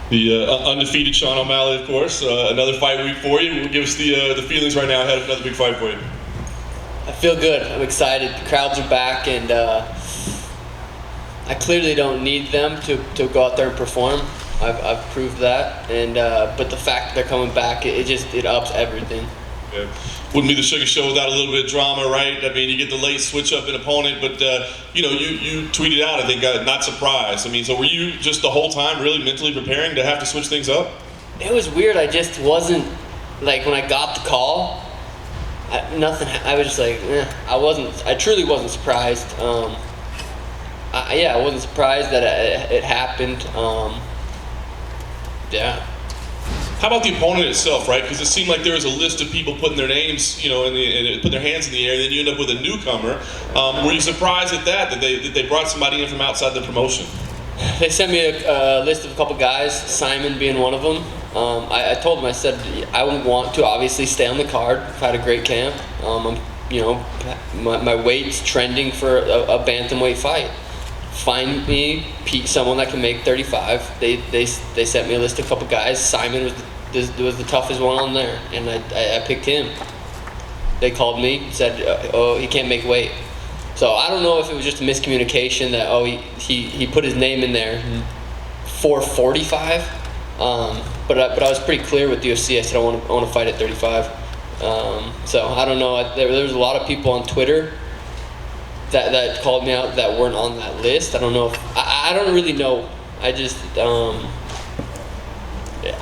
The undefeated Sean O'Malley, of course. Another fight week for you. Give us the feelings right now ahead of another big fight for you. I feel good. I'm excited. The crowds are back, and I clearly don't need them to go out there and perform. I've proved that, and but the fact that they're coming back, it ups everything. Yeah. Wouldn't be the Sugar Show without a little bit of drama, right? I mean, you get the late switch up an opponent, but you tweeted out, I think, not surprised. I mean, so were you just the whole time really mentally preparing to have to switch things up? It was weird. I just wasn't, like, when I got the call, I was just like, I truly wasn't surprised. I wasn't surprised that it happened. Yeah. How about the opponent itself, right? Because it seemed like there was a list of people putting their names, and put their hands in the air, and then you end up with a newcomer. Were you surprised at that they brought somebody in from outside the promotion? They sent me a list of a couple guys, Simon being one of them. I told them, I said, I would want to obviously stay on the card. I've had a great camp. My weight's trending for a bantamweight fight. Find me someone that can make 35. They sent me a list of a couple guys. Simon was the toughest one on there, and I picked him. They called me, said, he can't make weight. So I don't know if it was just a miscommunication that he put his name in there for 45. But I was pretty clear with the UFC. I said I want to fight at 35. So I don't know. There was a lot of people on Twitter that called me out that weren't on that list. I don't know if I don't really know. I just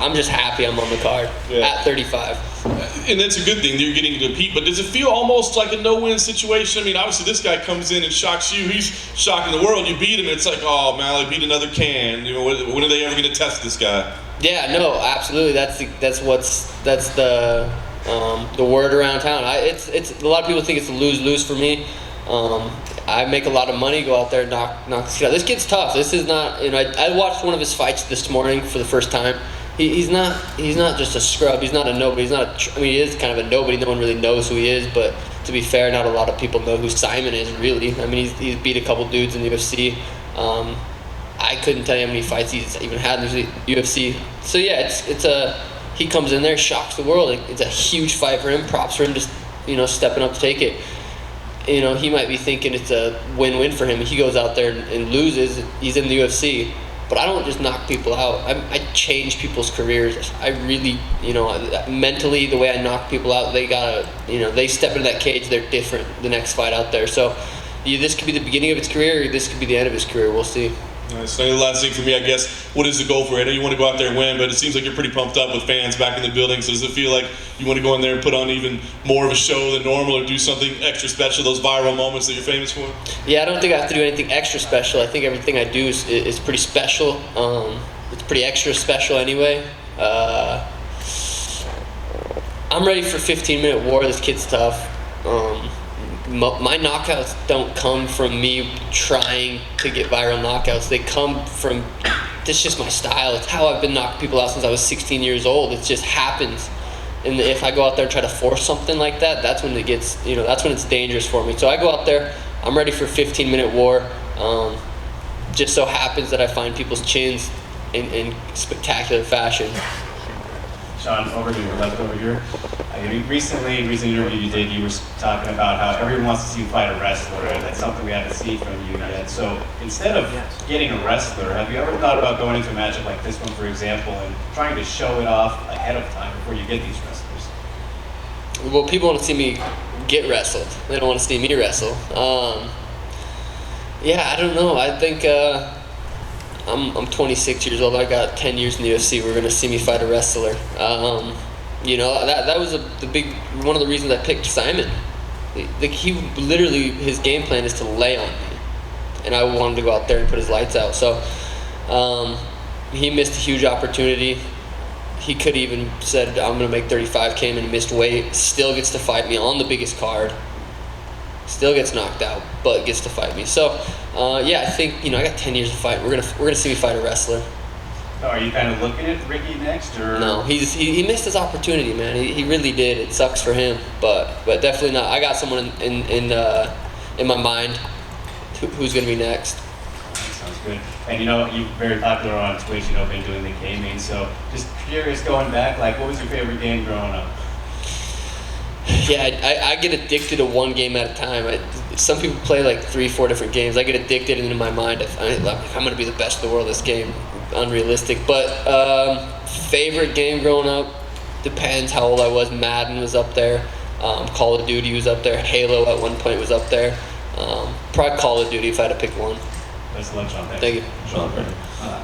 I'm just happy I'm on the card at 35. And that's a good thing that you're getting to compete, but does it feel almost like a no-win situation? I mean, obviously this guy comes in and shocks you. He's shocking the world. You beat him, it's like, oh, Malley beat another can. When are they ever going to test this guy? Yeah, no, absolutely. That's the word around town. It's a lot of people think it's a lose-lose for me. I make a lot of money, go out there and knock this kid out. This kid's tough. This is not, I watched one of his fights this morning for the first time. He's not just a scrub. He's not a nobody. He is kind of a nobody. No one really knows who he is, but to be fair, not a lot of people know who Simon is, really. I mean, he's beat a couple dudes in the UFC. I couldn't tell you how many fights he's even had in the UFC. So yeah, he comes in there, shocks the world. It's a huge fight for him. Props for him just, stepping up to take it. He might be thinking it's a win-win for him. He goes out there and loses. He's in the UFC. But I don't just knock people out. I change people's careers. I really, mentally, the way I knock people out, they gotta, they step into that cage, they're different the next fight out there. So this could be the beginning of his career, or this could be the end of his career. We'll see. Nice. So the last thing for me, I guess, what is the goal for it? I know you want to go out there and win, but it seems like you're pretty pumped up with fans back in the building. So does it feel like you want to go in there and put on even more of a show than normal, or do something extra special, those viral moments that you're famous for? Yeah, I don't think I have to do anything extra special. I think everything I do is pretty special. It's pretty extra special anyway. I'm ready for 15-minute war. This kid's tough. My knockouts don't come from me trying to get viral knockouts. They come from, it's just my style. It's how I've been knocking people out since I was 16 years old. It just happens. And if I go out there and try to force something like that, that's when it gets, that's when it's dangerous for me. So I go out there, I'm ready for 15-minute war. Just so happens that I find people's chins in spectacular fashion. Sean, over to your left over here. Recent interview you did, you were talking about how everyone wants to see you fight a wrestler, and that's something we haven't seen from you yet. So instead of getting a wrestler, have you ever thought about going into a matchup like this one, for example, and trying to show it off ahead of time before you get these wrestlers? Well, people want to see me get wrestled. They don't want to see me wrestle. Yeah, I don't know. I think I'm 26 years old. I got 10 years in the UFC. We're gonna see me fight a wrestler. That was one of the reasons I picked Simon. He literally, his game plan is to lay on me, and I wanted to go out there and put his lights out. So he missed a huge opportunity. He could even said, I'm gonna make 35, came and missed weight, still gets to fight me on the biggest card. Still gets knocked out, but gets to fight me. So, I think I got 10 years to fight. We're gonna see me fight a wrestler. So are you kind of looking at Ricky next, or no? He missed his opportunity, man. He really did. It sucks for him, but definitely not. I got someone in my mind who's gonna be next. Sounds good. And you know, you're very popular on Twitch, you know, been doing the gaming. So just curious, going back, like, what was your favorite game growing up? Yeah, I get addicted to one game at a time. Some people play like 3-4 different games. I get addicted, and in my mind, I'm going to be the best in the world at this game. Unrealistic. But favorite game growing up, depends how old I was. Madden was up there. Call of Duty was up there. Halo at one point was up there. Probably Call of Duty if I had to pick one. Best of luck, Sean. Thank you. Sean,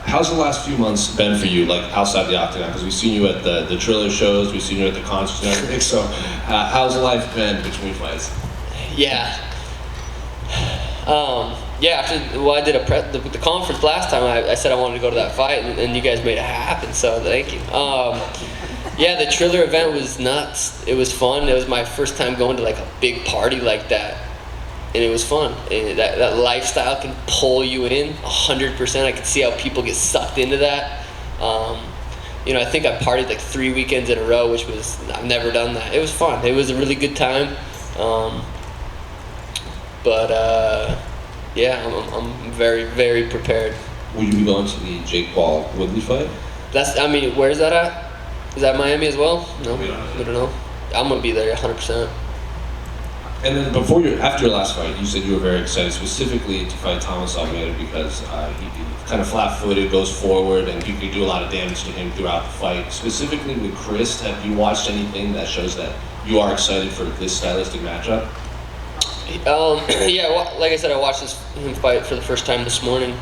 how's the last few months been for you, like outside the octagon? Because we've seen you at the Triller shows, we've seen you at the concerts and everything. So, how's life been between fights? Yeah. Yeah. After I did the conference last time, I said I wanted to go to that fight, and you guys made it happen. So thank you. Yeah, the Triller event was nuts. It was fun. It was my first time going to like a big party like that. And it was fun. And that lifestyle can pull you in 100%. I can see how people get sucked into that. You know, I think I partied like 3 weekends in a row, which was, I've never done that. It was fun. It was a really good time. Yeah, I'm very, very prepared. Will you be going to the Jake Paul Woodley fight? I mean, where's that at? Is that Miami as well? No, We don't know. I'm gonna be there 100%. And then after your last fight, you said you were very excited specifically to fight Thomas Almeida because he kind of flat-footed, goes forward, and you could do a lot of damage to him throughout the fight. Specifically with Chris, have you watched anything that shows that you are excited for this stylistic matchup? Yeah, like I said, I watched him fight for the first time this morning.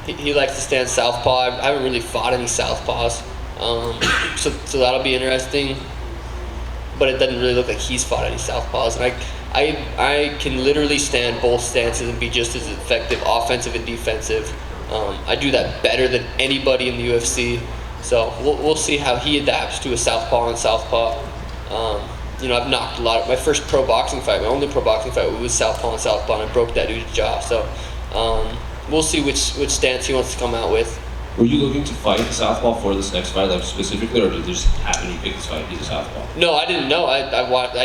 He likes to stand southpaw. I haven't really fought any southpaws, so that'll be interesting. But it doesn't really look like he's fought any southpaws, and I can literally stand both stances and be just as effective, offensive and defensive. I do that better than anybody in the UFC. So we'll see how he adapts to a southpaw and southpaw. You know, I've knocked a lot of my first pro boxing fight. My only pro boxing fight was southpaw and southpaw, and I broke that dude's jaw. So we'll see which stance he wants to come out with. Were you looking to fight the southpaw for this next fight, like specifically, or did it just happen you picked this fight? He's a southpaw. No, I didn't know. I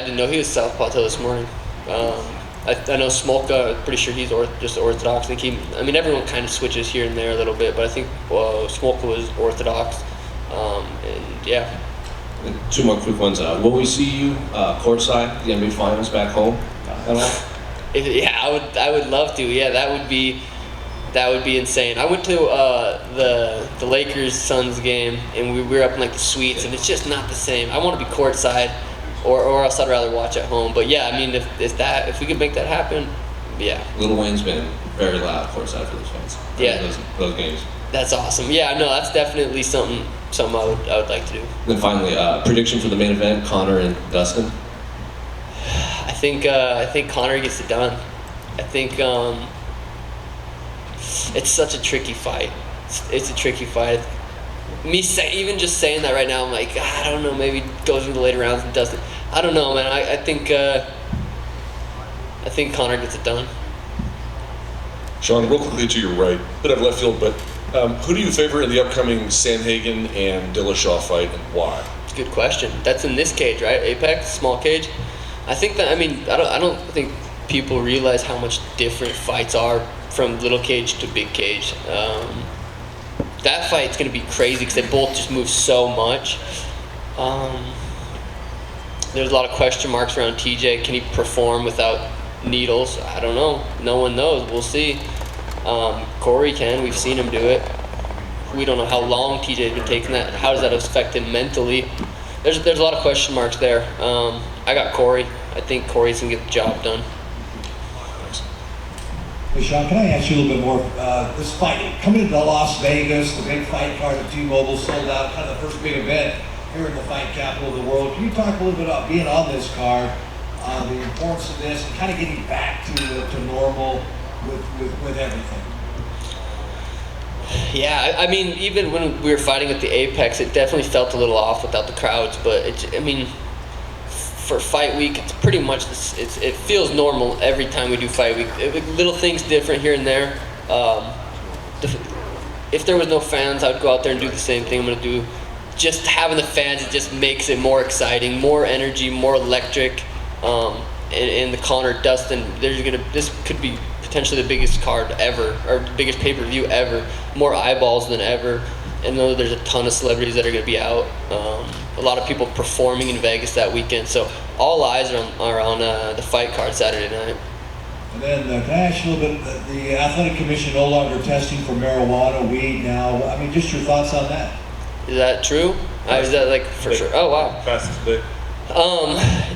didn't know he was southpaw till this morning. I know Smolka. Pretty sure he's just orthodox. I mean, everyone kind of switches here and there a little bit, but I think Smolka was orthodox. And yeah. And 2 more quick ones. Will we see you courtside the NBA Finals back home at all? Yeah, I would love to. Yeah, that would be insane. I went to the Lakers Suns game, and we were up in like the suites, and it's just not the same. I want to be courtside, or else I'd rather watch at home. But yeah, I mean, if we could make that happen, yeah. Lil Wayne's been very loud courtside for those fights. Yeah. Those games. That's awesome. Yeah, no, that's definitely something I would like to do. Then finally, prediction for the main event: Conor and Dustin. I think Conor gets it done. I think it's such a tricky fight. It's a tricky fight. Even just saying that right now, I'm like, I don't know. Maybe goes into the later rounds and doesn't. I don't know, man. I think Conor gets it done. Sean, real quickly to your right, bit of left field, but who do you favor in the upcoming Sandhagen and Dillashaw fight, and why? It's a good question. That's in this cage, right? Apex, small cage. I think that. I mean, I don't think people realize how much different fights are from little cage to big cage. That fight's gonna be crazy because they both just move so much. There's a lot of question marks around TJ. Can he perform without needles? I don't know. No one knows. We'll see. Corey can. We've seen him do it. We don't know how long TJ's been taking that. How does that affect him mentally? There's a lot of question marks there. I got Corey. I think Corey's gonna get the job done. Hey Sean, can I ask you a little bit more? This fight, coming into Las Vegas, the big fight card at T-Mobile sold out, kind of the first big event here in the fight capital of the world. Can you talk a little bit about being on this card, the importance of this, and kind of getting back to normal with everything? Yeah, I mean, even when we were fighting at the Apex, it definitely felt a little off without the crowds. But for fight week, it's pretty much it feels normal every time we do fight week. Little things different here and there. If there was no fans, I would go out there and do the same thing I'm gonna do. Just having the fans, it just makes it more exciting, more energy, more electric. And the Conor Dustin, this could be potentially the biggest card ever, or the biggest pay-per-view ever, more eyeballs than ever. And though there's a ton of celebrities that are going to be out, a lot of people performing in Vegas that weekend. So all eyes are on the fight card Saturday night. And then can I ask you a little bit, the Athletic Commission no longer testing for marijuana, weed now. I mean, just your thoughts on that. Is that true? Is that like for sure? Oh, wow. Fastest today.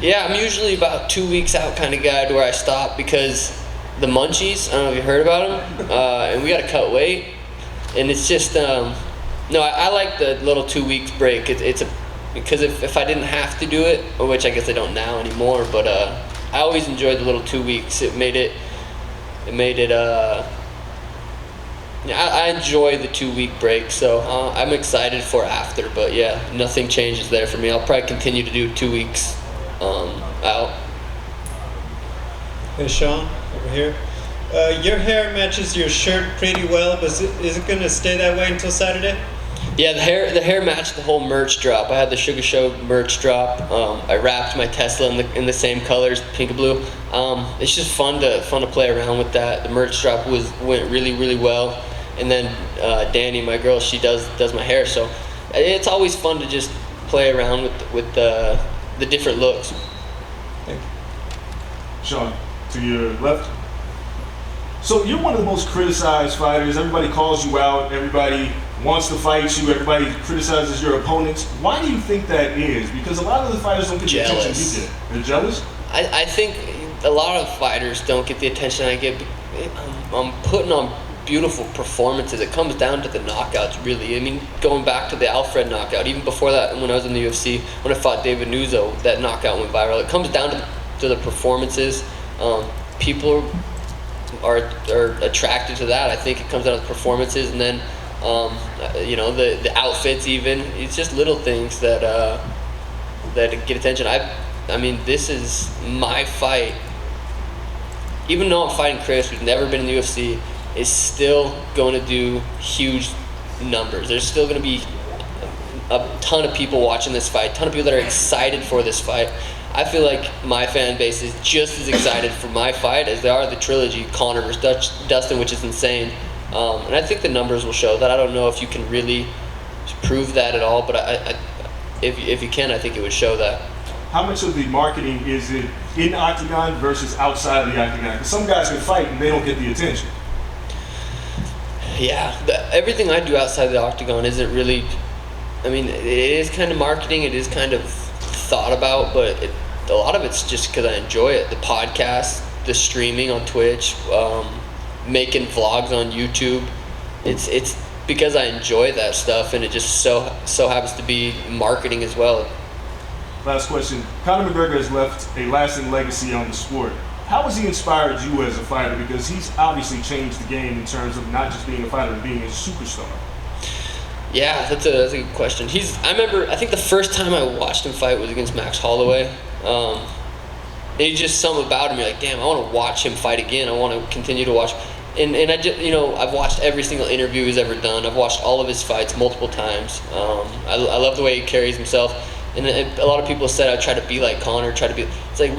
Yeah, I'm usually about 2 weeks out kind of guy to where I stop because the munchies, I don't know if you heard about them, and we got to cut weight. And it's just, no, I like the little 2 weeks break. Because if I didn't have to do it, which I guess I don't now anymore, but I always enjoyed the little 2 weeks. It made it, I enjoy the 2 week break, so I'm excited for after, but yeah, nothing changes there for me. I'll probably continue to do 2 weeks out. Hey Sean, over here. Your hair matches your shirt pretty well, but is it going to stay that way until Saturday? Yeah, the hair matched the whole merch drop. I had the Sugar Show merch drop. I wrapped my Tesla in the same colors, pink and blue. It's just fun to play around with that. The merch drop went really, really well. And then Danny, my girl, she does my hair, so it's always fun to just play around with the different looks. Thank you. Sean, to your left. So you're one of the most criticized fighters. Everybody calls you out. Everybody wants to fight you. Everybody criticizes your opponents. Why do you think that is? Because a lot of the fighters don't get the attention you get. They're jealous? I think a lot of fighters don't get the attention I get. I'm putting on beautiful performances. It comes down to the knockouts, really. I mean, going back to the Alfred knockout, even before that, when I was in the UFC, when I fought David Nuzzo, that knockout went viral. It comes down to the performances. People are attracted to that. I think it comes down to the performances, and then the outfits. Even it's just little things that get attention. I mean, this is my fight. Even though I'm fighting Chris, who's never been in the UFC, is still going to do huge numbers. There's still going to be a ton of people watching this fight, a ton of people that are excited for this fight. I feel like my fan base is just as excited for my fight as they are the trilogy, Conor versus Dustin, which is insane. And I think the numbers will show that. I don't know if you can really prove that at all, but if you can, I think it would show that. How much of the marketing is it in the octagon versus outside of the octagon? Because some guys can fight and they don't get the attention. Yeah, everything I do outside the octagon isn't really, I mean, it is kind of marketing, it is kind of thought about, but a lot of it's just because I enjoy it. The podcast, the streaming on Twitch, making vlogs on YouTube, it's because I enjoy that stuff, and it just so happens to be marketing as well. Last question. Conor McGregor has left a lasting legacy on the sport. How has he inspired you as a fighter? Because he's obviously changed the game in terms of not just being a fighter, but being a superstar. Yeah, that's a good question. I think the first time I watched him fight was against Max Holloway. And he's just something about him. You're like, damn, I want to watch him fight again. I want to continue to watch. And I just, I've watched every single interview he's ever done. I've watched all of his fights multiple times. I love the way he carries himself. And a lot of people said I try to be like Conor. It's like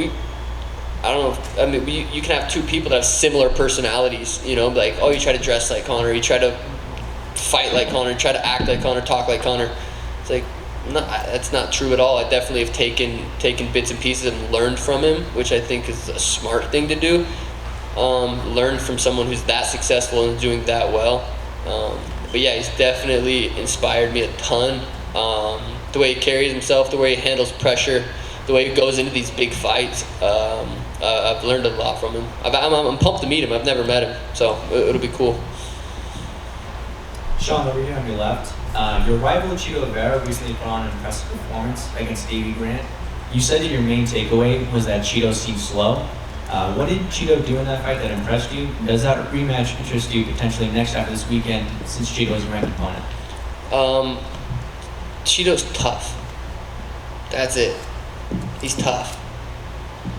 I don't know. I mean, you can have two people that have similar personalities. Like, oh, you try to dress like Conor, you try to fight like Conor, try to act like Conor, talk like Conor. It's like, no, that's not true at all. I definitely have taken bits and pieces and learned from him, which I think is a smart thing to do. Learn from someone who's that successful and doing that well. But yeah, he's definitely inspired me a ton. The way he carries himself, the way he handles pressure, the way he goes into these big fights. I've learned a lot from him. I'm pumped to meet him. I've never met him, so it'll be cool. Sean, over here on your left, your rival Chito Rivera recently put on an impressive performance against Davey Grant. You said that your main takeaway was that Chito seemed slow. What did Chito do in that fight that impressed you? Does that rematch interest you potentially next after this weekend, since Chito is a ranked opponent? Chito's tough. That's it. He's tough.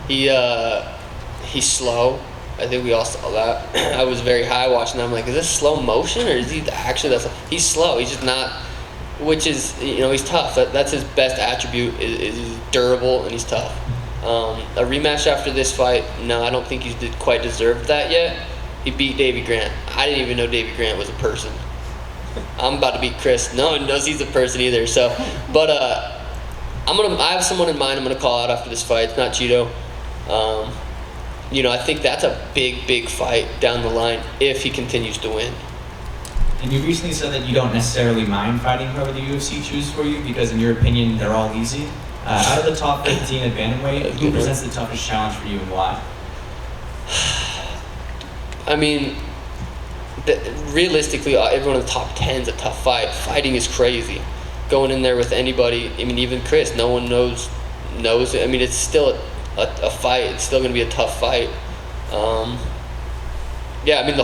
He's slow. I think we all saw that. I was very high watching that. I'm like, is this slow motion or is he actually he's slow. He's just not, which is, he's tough. That's his best attribute is he's durable and he's tough. A rematch after this fight, no, I don't think he quite deserved that yet. He beat Davy Grant. I didn't even know Davy Grant was a person. I'm about to beat Chris. No one knows he's a person either. So, but I have someone in mind. I'm gonna call out after this fight. It's not Cheeto. I think that's a big fight down the line if he continues to win. And you recently said that you don't necessarily mind fighting whoever the UFC chooses for you because, in your opinion, they're all easy. Out of the top 15 at bantamweight, who presents the toughest challenge for you and why? I mean, realistically, everyone in the top 10 is a tough fight. Fighting is crazy. Going in there with anybody, I mean, even Chris, no one knows it. I mean, it's still a fight. It's still going to be a tough fight. Yeah, I mean,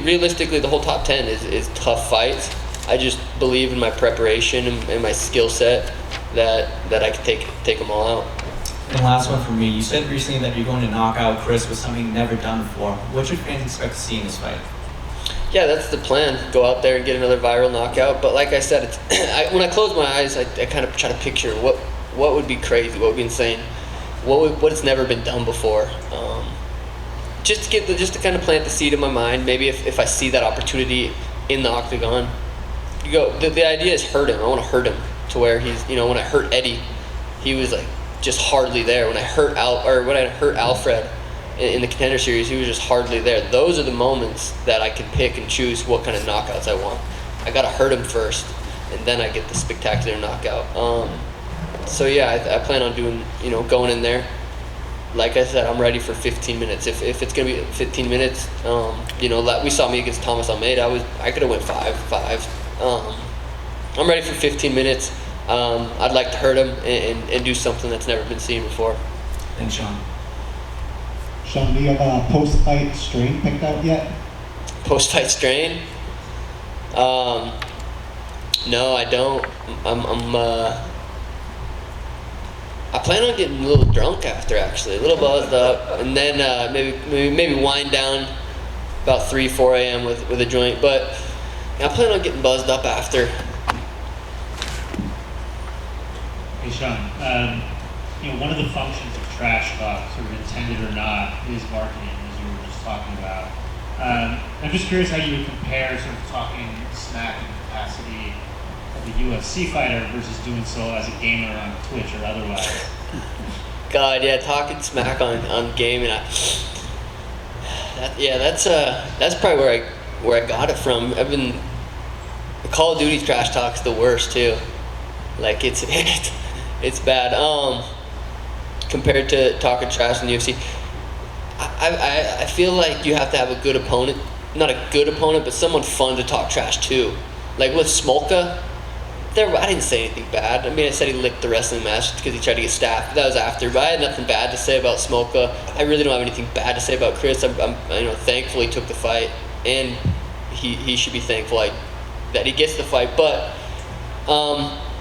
realistically, the whole top 10 is tough fights. I just believe in my preparation and my skill set that I can take them all out. And last one from me. You said recently that you're going to knock out Chris with something never done before. What should fans expect to see in this fight? Yeah, that's the plan. Go out there and get another viral knockout. But like I said, when I close my eyes, I kind of try to picture what would be crazy, what would be insane, what's never been done before. Just to kind of plant the seed in my mind. Maybe if I see that opportunity in the octagon, the idea is hurt him. I want to hurt him to where he's, when I hurt Eddie, he was like just hardly there. When I hurt Alfred in the Contender Series, he was just hardly there. Those are the moments that I can pick and choose what kind of knockouts I want. I gotta hurt him first, and then I get the spectacular knockout. So yeah, I plan on doing, going in there. Like I said, I'm ready for 15 minutes. If it's gonna be 15 minutes, we saw me against Thomas Almeida. I could have went 5-5. I'm ready for 15 minutes. I'd like to hurt him and do something that's never been seen before. Thanks, Sean. Sean, do you have a post-fight strain picked out yet? Post-fight strain? No, I don't. I plan on getting a little drunk after, actually, a little buzzed up, and then maybe wind down about 3-4 a.m. with a joint. But I plan on getting buzzed up after. Hey Sean, one of the functions of trash talk, sort of intended or not, is marketing, as you were just talking about. I'm just curious how you would compare sort of talking smack in the capacity of a UFC fighter versus doing so as a gamer on Twitch or otherwise. God, yeah, talking smack on gaming. That's probably where I got it from. Call of Duty trash talk's the worst too. Like it's bad. Compared to talking trash in the UFC, I feel like you have to have a good opponent. Not a good opponent, but someone fun to talk trash to. Like with Smolka, I didn't say anything bad. I mean, I said he licked the wrestling match because he tried to get staffed. That was after, but I had nothing bad to say about Smolka. I really don't have anything bad to say about Chris. I'm thankful he took the fight, and he should be thankful that he gets the fight. But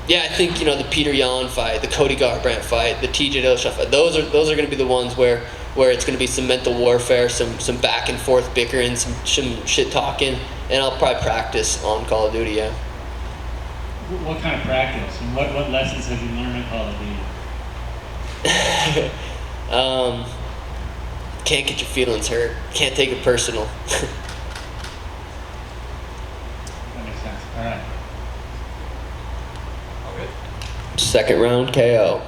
yeah, I think the Peter Yan fight, the Cody Garbrandt fight, the TJ Dillashaw fight. Those are going to be the ones where it's going to be some mental warfare, some back and forth bickering, some shit talking, and I'll probably practice on Call of Duty. Yeah. What kind of practice? And what lessons have you learned in Call of Duty? Can't get your feelings hurt. Can't take it personal. That makes sense. All right. Second round KO.